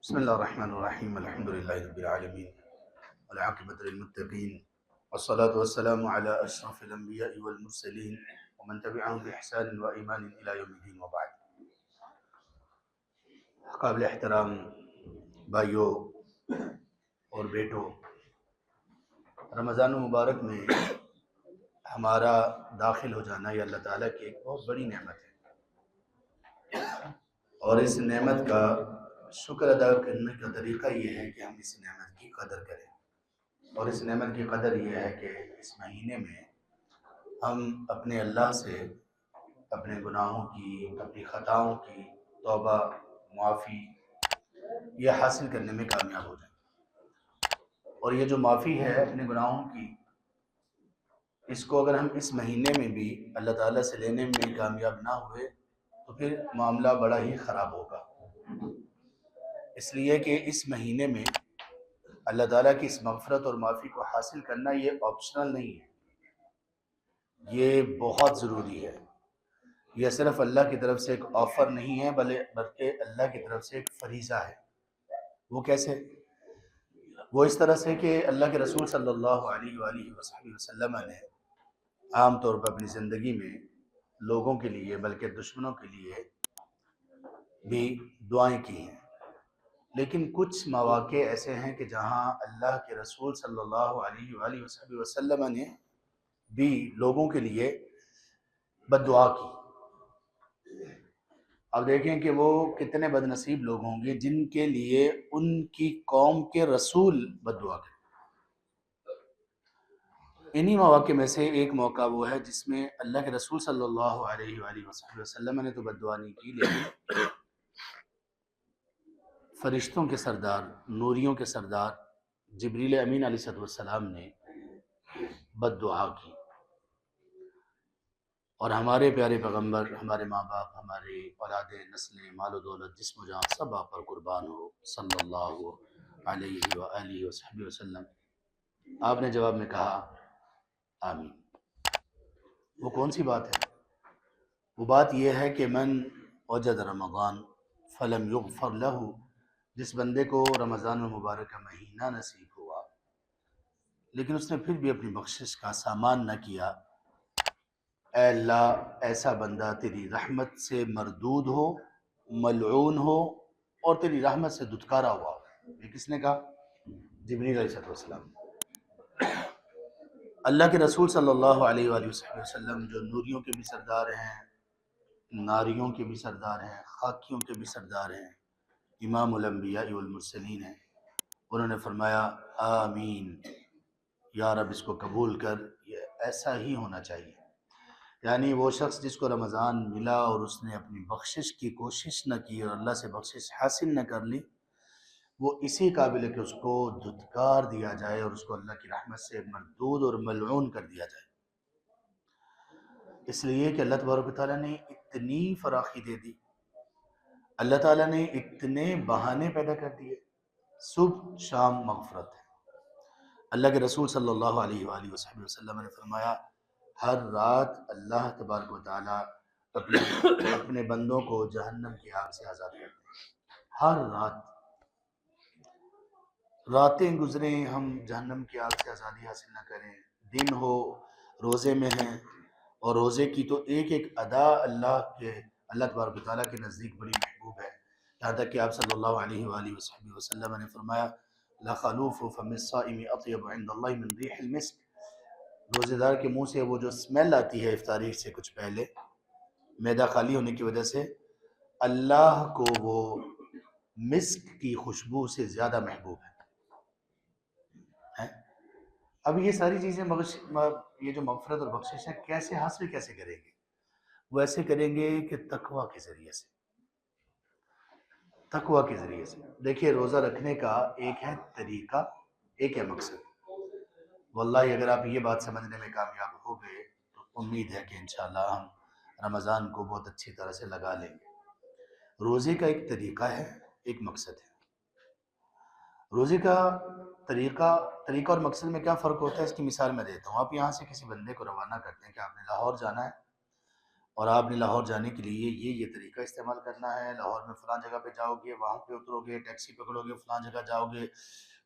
بسم اللہ الرحمن الرحیم الحمد للہ رب العالمین والعاقبۃ للمتقین والصلاة والسلام علی اشرف الانبیاء والمرسلین ومن تبعهم بإحسان وإیمان الی یوم الدین وبعد۔ قابل احترام بھائیوں اور بیٹوں، رمضان المبارک میں ہمارا داخل ہو جانا یہ اللہ تعالیٰ کی ایک بہت بڑی نعمت ہے، اور اس نعمت کا شکر ادا کرنے کا طریقہ یہ ہے کہ ہم اس نعمت کی قدر کریں، اور اس نعمت کی قدر یہ ہے کہ اس مہینے میں ہم اپنے اللہ سے اپنے گناہوں کی، اپنی خطاؤں کی توبہ معافی یہ حاصل کرنے میں کامیاب ہو جائیں۔ اور یہ جو معافی ہے اپنے گناہوں کی، اس کو اگر ہم اس مہینے میں بھی اللہ تعالیٰ سے لینے میں کامیاب نہ ہوئے تو پھر معاملہ بڑا ہی خراب ہوگا، اس لیے کہ اس مہینے میں اللہ تعالیٰ کی اس مغفرت اور معافی کو حاصل کرنا یہ آپشنل نہیں ہے، یہ بہت ضروری ہے۔ یہ صرف اللہ کی طرف سے ایک آفر نہیں ہے بلکہ اللہ کی طرف سے ایک فریضہ ہے۔ وہ کیسے؟ وہ اس طرح سے کہ اللہ کے رسول صلی اللہ علیہ وآلہ وسلم نے عام طور پر اپنی زندگی میں لوگوں کے لیے بلکہ دشمنوں کے لیے بھی دعائیں کی ہیں، لیکن کچھ مواقع ایسے ہیں کہ جہاں اللہ کے رسول صلی اللہ علیہ وآلہ وسلم نے بھی لوگوں کے لیے بد دعا کی۔ اب دیکھیں کہ وہ کتنے بد نصیب لوگ ہوں گے جن کے لیے ان کی قوم کے رسول بد دعا کریں۔ انہی مواقع میں سے ایک موقع وہ ہے جس میں اللہ کے رسول صلی اللہ علیہ وآلہ وسلم نے تو بد دعا نہیں کی، لیکن فرشتوں کے سردار، نوریوں کے سردار جبریل امین علیہ السلام نے بد دعا کی، اور ہمارے پیارے پیغمبر، ہمارے ماں باپ، ہمارے اولادیں، نسلیں، مال و دولت، جسم و جان سب آپ پر قربان ہو صلی اللہ علیہ وآلہ وسلم۔ آپ نے جواب میں کہا آمین۔ وہ کون سی بات ہے؟ وہ بات یہ ہے کہ من وجد رمضان فلم یغفر لہ، جس بندے کو رمضان المبارک کا مہینہ نصیب ہوا لیکن اس نے پھر بھی اپنی بخشش کا سامان نہ کیا، اے اللہ ایسا بندہ تیری رحمت سے مردود ہو، ملعون ہو، اور تیری رحمت سے دھتکارا ہوا ہو۔ یہ کس نے کہا؟ جبریل علیہ السلام۔ اللہ کے رسول صلی اللہ علیہ وآلہ وسلم جو نوریوں کے بھی سردار ہیں، ناریوں کے بھی سردار ہیں، خاکیوں کے بھی سردار ہیں، امام الانبیاء والمرسلین ہیں، انہوں نے فرمایا آمین، یا رب اس کو قبول کر، یہ ایسا ہی ہونا چاہیے۔ یعنی وہ شخص جس کو رمضان ملا اور اس نے اپنی بخشش کی کوشش نہ کی اور اللہ سے بخشش حاصل نہ کر لی، وہ اسی قابل ہے کہ اس کو دھتکار دیا جائے اور اس کو اللہ کی رحمت سے مردود اور ملعون کر دیا جائے، اس لیے کہ اللہ تبارک و تعالیٰ نے اتنی فراخی دے دی، اللہ تعالیٰ نے اتنے بہانے پیدا کر دیے، صبح شام مغفرت ہے۔ اللہ کے رسول صلی اللہ علیہ وآلہ وسلم نے فرمایا ہر رات اللہ تبارک و تعالیٰ اپنے بندوں کو جہنم کی آگ سے آزاد کرتے ہیں۔ ہر رات، راتیں گزریں ہم جہنم کی آگ سے آزادی حاصل نہ کریں، دن ہو روزے میں ہیں، اور روزے کی تو ایک ایک ادا اللہ تبارک و تعالیٰ کے نزدیک بڑی محبوب ہے، یہاں تک کہ آپ صلی اللہ علیہ وآلہ وسلم نے فرمایا لَخَلُوفُ فَمِ الصَّائِمِ أَطْيَبُ عِنْدَ اللَّهِ مِنْ رِيحِ الْمِسْكِ، روزے دار کے منہ سے وہ جو سمیل آتی ہے افطاری سے کچھ پہلے، معدہ خالی ہونے کی وجہ سے، اللہ کو وہ مسک کی خوشبو سے زیادہ محبوب ہے۔ اب یہ ساری چیزیں یہ جو مغفرت اور بخشش ہے کیسے حاصل کیسے کریں گے؟ وہ ایسے کریں گے کہ تقویٰ کے ذریعے سے، تقویٰ کے ذریعے سے۔ دیکھیے روزہ رکھنے کا ایک ہے طریقہ، ایک ہے مقصد۔ واللہ اگر آپ یہ بات سمجھنے میں کامیاب ہو گئے تو امید ہے کہ انشاءاللہ ہم رمضان کو بہت اچھی طرح سے لگا لیں گے۔ روزے کا ایک طریقہ ہے، ایک مقصد ہے۔ روزے کا طریقہ اور مقصد میں کیا فرق ہوتا ہے اس کی مثال میں دیتا ہوں۔ آپ یہاں سے کسی بندے کو روانہ کرتے ہیں کہ آپ نے لاہور جانا ہے، اور آپ نے لاہور جانے کے لیے یہ طریقہ استعمال کرنا ہے، لاہور میں فلاں جگہ پہ جاؤ گے، وہاں پہ اترو گے، ٹیکسی پکڑو گے، فلاں جگہ جاؤ گے،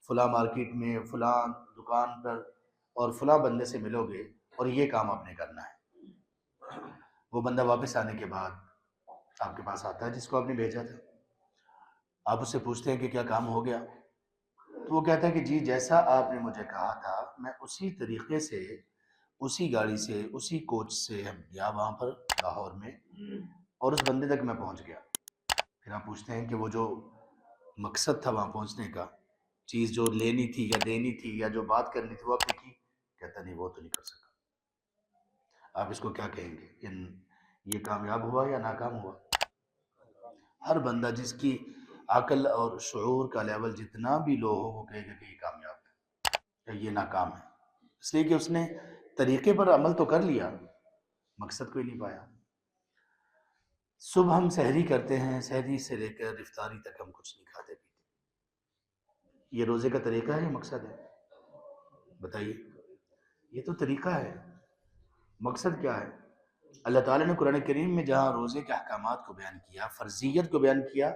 فلاں مارکیٹ میں فلاں دکان پر اور فلاں بندے سے ملو گے اور یہ کام آپ نے کرنا ہے۔ وہ بندہ واپس آنے کے بعد آپ کے پاس آتا ہے جس کو آپ نے بھیجا تھا، آپ اس سے پوچھتے ہیں کہ کیا کام ہو گیا؟ تو وہ کہتا ہے کہ جی جیسا آپ نے مجھے کہا تھا میں اسی طریقے سے اسی گاڑی سے اسی کوچ سے ہم گیا وہاں پر لاہور میں اور اس بندے تک میں پہنچ گیا۔ پھر آپ پوچھتے ہیں کہ وہ جو مقصد تھا وہاں پہنچنے کا، چیز جو لینی تھی یا دینی تھی یا جو بات کرنی تھی وہ آپ نے کی؟ کہتا نہیں وہ تو نہیں کر سکا۔ آپ اس کو کیا کہیں گے کہ یہ کامیاب ہوا یا ناکام ہوا؟ ہر بندہ جس کی عقل اور شعور کا لیول جتنا بھی لو ہو وہ کہے گا کہ یہ کامیاب ہے یا یہ ناکام ہے، اس لیے کہ اس نے طریقے پر عمل تو کر لیا، مقصد کوئی نہیں پایا۔ صبح ہم سحری کرتے ہیں، سحری سے لے کر افطاری تک ہم کچھ نہیں کھاتے پیتے، یہ روزے کا طریقہ ہے یا مقصد ہے؟ بتائیے، یہ تو طریقہ ہے، مقصد کیا ہے؟ اللہ تعالیٰ نے قرآن کریم میں جہاں روزے کے احکامات کو بیان کیا، فرضیت کو بیان کیا،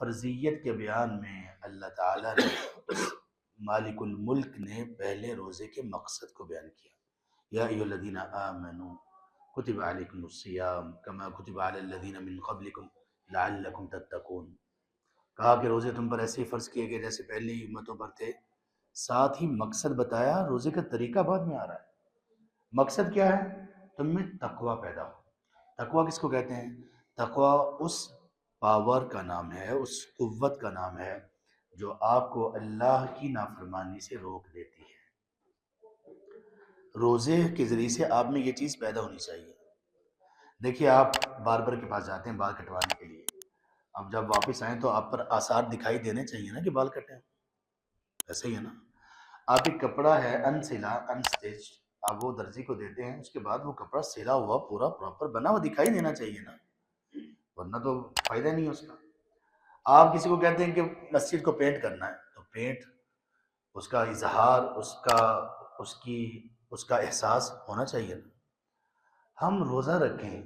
فرضیت کے بیان میں اللہ تعالیٰ نے مالک الملک نے پہلے روزے کے مقصد کو بیان کیا۔ یا ایھا الذین آمنوا کتب علیکم الصیام کما کتب علی الذین من قبلکم لعلکم تتقون، کہا کہ روزے تم پر ایسے ہی فرض کیے گئے جیسے پہلی امتوں پر تھے، ساتھ ہی مقصد بتایا، روزے کا طریقہ بعد میں آ رہا ہے۔ مقصد کیا ہے؟ تم میں تقوی پیدا ہو۔ تقوی کس کو کہتے ہیں؟ تقوی اس پاور کا نام ہے، اس قوت کا نام ہے جو آپ کو اللہ کی نافرمانی سے روک دیتی ہے۔ روزے کے ذریعے سے آپ میں یہ چیز پیدا ہونی چاہیے۔ دیکھیے آپ باربر کے پاس جاتے ہیں بال کٹوانے کے لیے، اب جب واپس آئیں تو آپ پر آثار دکھائی دینے چاہیے نا کہ بال کٹے ہیں، ایسا ہی ہے نا؟ آپ ایک کپڑا ہے ان سلا ان سٹیچ، آپ وہ درزی کو دیتے ہیں، اس کے بعد وہ کپڑا سلا ہوا پورا پراپر بنا ہوا دکھائی دینا چاہیے نا، ورنہ تو فائدہ نہیں ہے اس کا۔ آپ کسی کو کہتے ہیں کہ مسجد کو پینٹ کرنا ہے تو پینٹ، اس کا اظہار، اس کا احساس ہونا چاہیے نا۔ ہم روزہ رکھیں،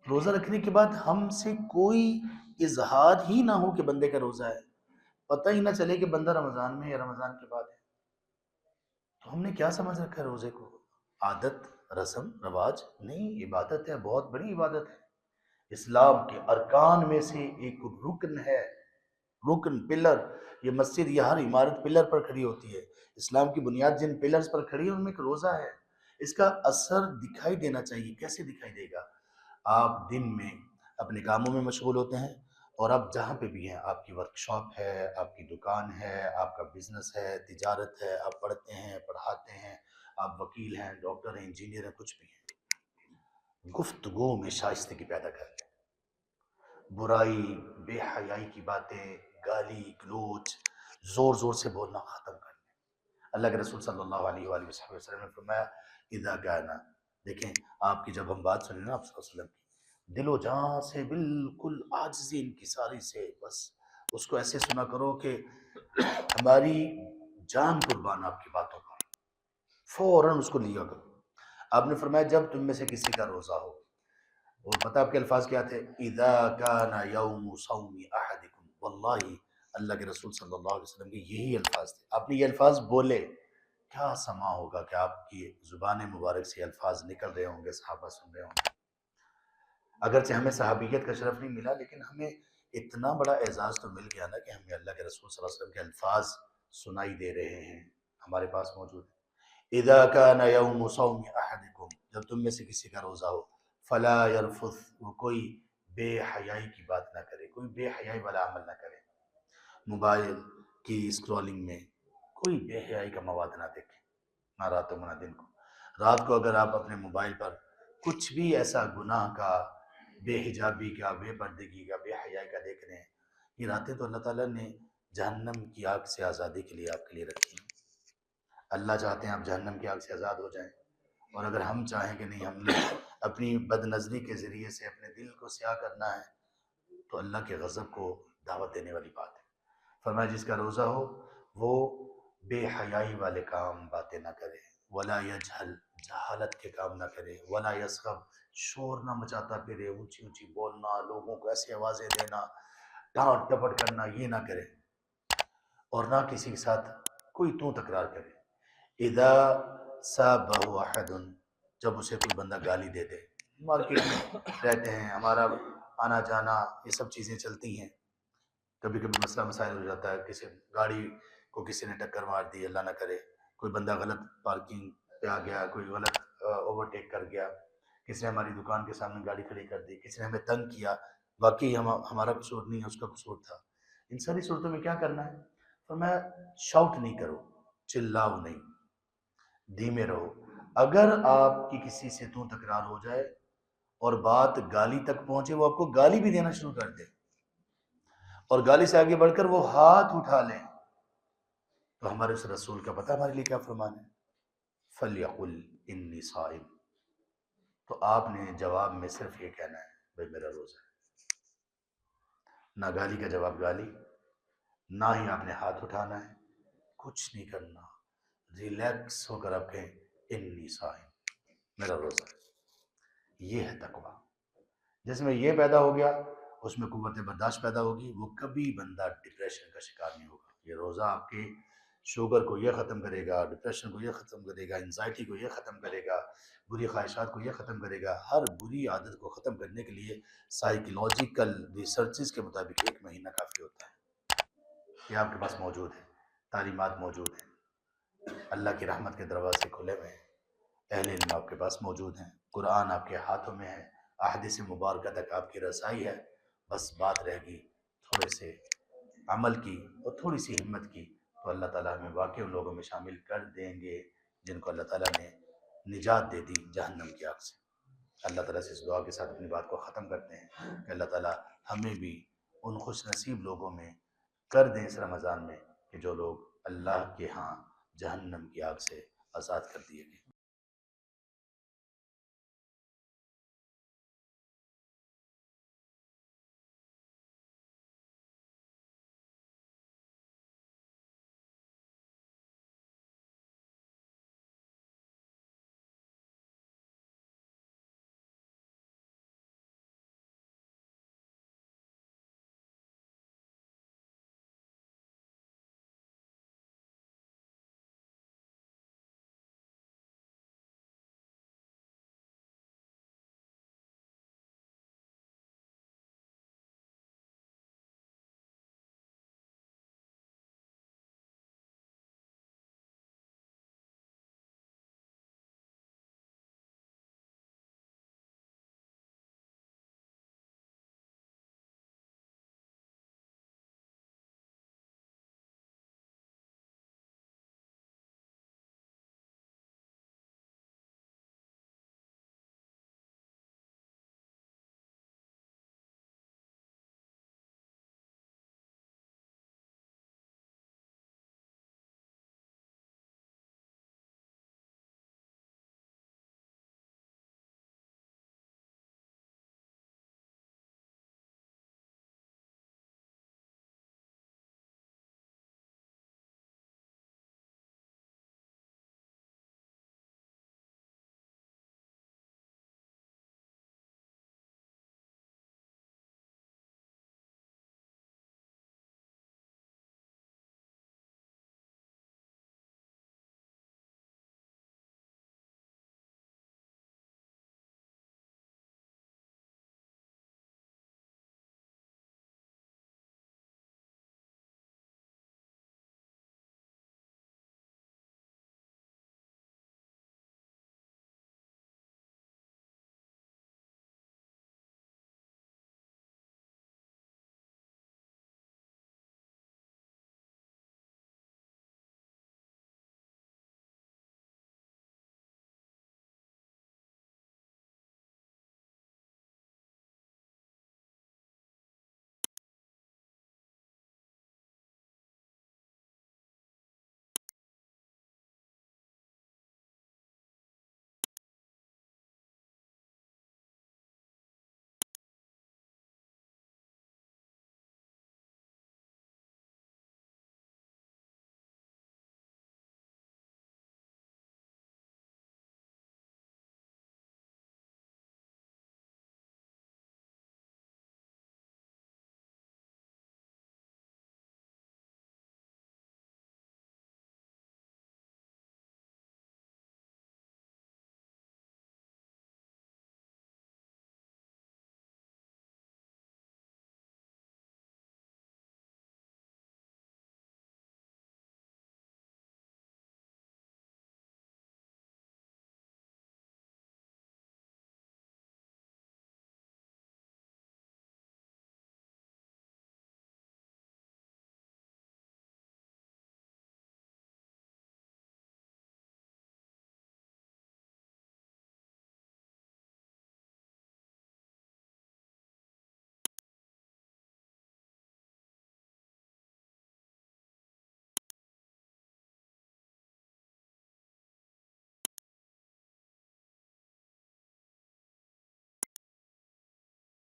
روزہ رکھنے کے بعد ہم سے کوئی اظہار ہی نہ ہو کہ بندے کا روزہ ہے، پتہ ہی نہ چلے کہ بندہ رمضان میں یا رمضان کے بعد ہے، تو ہم نے کیا سمجھ رکھا ہے روزے کو؟ عادت، رسم، رواج نہیں، عبادت ہے، بہت بڑی عبادت ہے، اسلام کے ارکان میں سے ایک رکن ہے، رکن، پلر۔ یہ مسجد یا ہر عمارت پلر پر کھڑی ہوتی ہے، اسلام کی بنیاد جن پلرز پر کھڑی ہے ان میں ایک روزہ ہے، اس کا اثر دکھائی دینا چاہیے۔ کیسے دکھائی دے گا؟ آپ دن میں اپنے کاموں میں مشغول ہوتے ہیں اور آپ جہاں پہ بھی ہیں، آپ کی ورک شاپ ہے، آپ کی دکان ہے، آپ کا بزنس ہے، تجارت ہے، آپ پڑھتے ہیں، پڑھاتے ہیں، آپ وکیل ہیں، ڈاکٹر ہیں، انجینئر ہیں، کچھ بھی ہیں، گفتگو میں شائستگی پیدا کریں، برائی، بے حیائی کی باتیں، گالی گلوچ، زور زور سے بولنا ختم کر لیں۔ اللہ کے رسول صلی اللہ علیہ وآلہ وسلم نے فرمایا اذا کانا، دیکھیں آپ کی جب ہم بات سنیں نا آپ صلی اللہ علیہ وسلم کی، دل و جان سے بالکل عاجزی انکساری سے، بس اس کو ایسے سنا کرو کہ ہماری جان قربان آپ کی باتوں پر، فوراً اس کو لیا کرو۔ آپ نے فرمایا جب تم میں سے کسی کا روزہ ہو، اور پتہ آپ کے الفاظ کیا تھے؟ اذا کان یوم صوم احدکم، واللہ اللہ کے رسول صلی اللہ علیہ وسلم کے یہی الفاظ تھے، آپ نے یہ الفاظ بولے، کیا سما ہوگا کہ آپ کی زبان مبارک سے الفاظ نکل رہے ہوں گے، صحابہ سن رہے ہوں گے۔ اگرچہ ہمیں صحابیت کا شرف نہیں ملا، لیکن ہمیں اتنا بڑا اعزاز تو مل گیا نا کہ ہمیں اللہ کے رسول صلی اللہ علیہ وسلم کے الفاظ سنائی دے رہے ہیں، ہمارے پاس موجود ہیں۔ اذا کان یوم صوم احدکم، جب تم میں سے کسی کا روزہ ہو، فلا یرفث، وہ کوئی بے حیائی کی بات نہ کرے، کوئی بے حیائی والا عمل نہ کرے، موبائل کی اسکرولنگ میں کوئی بے حیائی کا مواد نہ دیکھیں، نہ راتوں میں نہ دن کو۔ رات کو اگر آپ اپنے موبائل پر کچھ بھی ایسا گناہ کا، بے حجابی کا، بے پردگی کا، بے حیائی کا دیکھ رہے ہیں، یہ راتیں تو اللہ تعالیٰ نے جہنم کی آگ سے آزادی کے لیے آپ کے لیے رکھی ہیں۔ اللہ چاہتے ہیں آپ جہنم کی آگ سے آزاد ہو جائیں، اور اگر ہم چاہیں کہ نہیں، ہم نے اپنی بد نظری کے ذریعے سے اپنے دل کو سیاہ کرنا ہے، تو اللہ کے غضب کو دعوت دینے والی بات ہے۔ فرمایا جس کا روزہ ہو وہ بے حیائی والے کام، باتیں نہ کرے، ولا یجہل، جہالت کے کام نہ کرے، ولا یسخب، شور نہ مچاتا پھرے، اونچی اونچی بولنا، لوگوں کو ایسی آوازیں دینا، ڈانٹ ڈپٹ کرنا، یہ نہ کرے، اور نہ کسی کے ساتھ کوئی تو تکرار کرے۔ اذا سابہ احد، جب اسے کوئی بندہ گالی دے دے، مارکیٹ میں رہتے ہیں، ہمارا آنا جانا یہ سب چیزیں چلتی ہیں، کبھی کبھی مسئلہ مسائل ہو جاتا ہے، کسی گاڑی کو کسی نے ٹکر مار دی، اللہ نہ کرے، کوئی بندہ غلط پارکنگ پہ آ گیا، کوئی غلط اوورٹیک کر گیا، کسی نے ہماری دکان کے سامنے گاڑی کھڑی کر دی، کسی نے ہمیں تنگ کیا، واقعی ہمارا قصور نہیں ہے، اس کا قصور تھا، ان ساری صورتوں میں کیا کرنا ہے؟ فرمایا شاؤٹ نہیں کرو، چلاؤ نہیں، دھیمے رہو۔ اگر آپ کی کسی سے تو تکرار ہو جائے اور بات گالی تک پہنچے، وہ آپ کو گالی بھی دینا شروع کر دے، اور گالی سے آگے بڑھ کر وہ ہاتھ اٹھا لیں، تو ہمارے اس رسول کا پتہ ہمارے لیے کیا فرمان ہے؟ فَلْيَقُلْ إِنِّي صَائِمٌ، تو آپ نے جواب میں صرف یہ کہنا ہے بھائی میرا روزہ ہے۔ نہ گالی کا جواب گالی، نہ ہی آپ نے ہاتھ اٹھانا ہے، کچھ نہیں کرنا، ریلیکس ہو کر آپ کہیں انی صائم، میرا روزہ ہے۔ یہ ہے تقویٰ۔ جس میں یہ پیدا ہو گیا اس میں قوت برداشت پیدا ہوگی، وہ کبھی بندہ ڈپریشن کا شکار نہیں ہوگا۔ یہ روزہ آپ کے شوگر کو یہ ختم کرے گا، ڈپریشن کو یہ ختم کرے گا، انزائٹی کو یہ ختم کرے گا، بری خواہشات کو یہ ختم کرے گا۔ ہر بری عادت کو ختم کرنے کے لیے سائیکولوجیکل ریسرچز کے مطابق 1 مہینہ کافی ہوتا ہے۔ یہ آپ کے پاس موجود ہے، تعلیمات موجود ہیں، اللہ کی رحمت کے دروازے کھلے ہوئے ہیں، اہل علم آپ کے پاس موجود ہیں، قرآن آپ کے ہاتھوں میں ہے، احادیث مبارکہ تک آپ کی رسائی ہے، بس بات رہ گئی تھوڑے سے عمل کی اور تھوڑی سی ہمت کی، تو اللہ تعالیٰ ہمیں واقعی ان لوگوں میں شامل کر دیں گے جن کو اللہ تعالیٰ نے نجات دے دی جہنم کی آگ سے۔ اللہ تعالیٰ سے اس دعا کے ساتھ اپنی بات کو ختم کرتے ہیں کہ اللہ تعالیٰ ہمیں بھی ان خوش نصیب لوگوں میں کر دیں اس رمضان میں کہ جو لوگ اللہ کے ہاں جہنم کی آگ سے آزاد کر دیے گئے۔